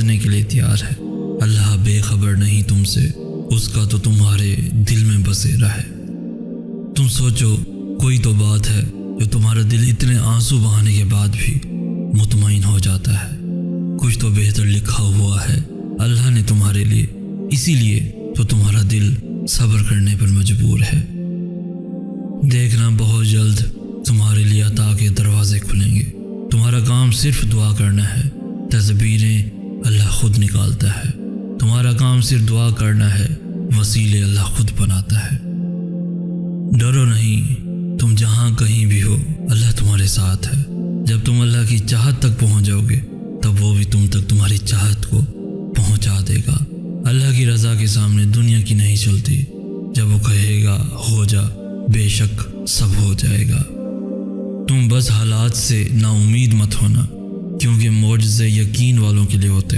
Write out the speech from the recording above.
समझने के लिए तैयार है। अल्लाह बेखबर नहीं तुमसे, उसका तो तुम्हारे दिल में बसेरा है। तुम सोचो, कोई तो बात है जो तुम्हारा दिल इतने आंसू बहाने के बाद भी मुतमईन हो जाता है। कुछ तो बेहतर लिखा हुआ है अल्लाह ने तुम्हारे लिए, इसीलिए तो तुम्हारा दिल सब्र करने पर मजबूर है। देखना, बहुत जल्द तुम्हारे लिए अता के दरवाजे खुलेंगे। तुम्हारा काम सिर्फ दुआ करना है। तदबीरें अल्लाह खुद निकालता है। तुम्हारा काम सिर्फ दुआ करना है, वसीले अल्लाह खुद बनाता है। डरो नहीं, तुम जहाँ कहीं भी हो अल्लाह तुम्हारे साथ है। जब तुम अल्लाह की चाहत तक पहुँच जाओगे तब वो भी तुम तक तुम्हारी चाहत को पहुँचा देगा। अल्लाह की रज़ा के सामने दुनिया की नहीं चलती। जब वो कहेगा हो जा, बेशक सब हो जाएगा। तुम बस हालात से नाउमीद मत होना, क्योंकि मौजज़े यकीन वालों के लिए होते हैं।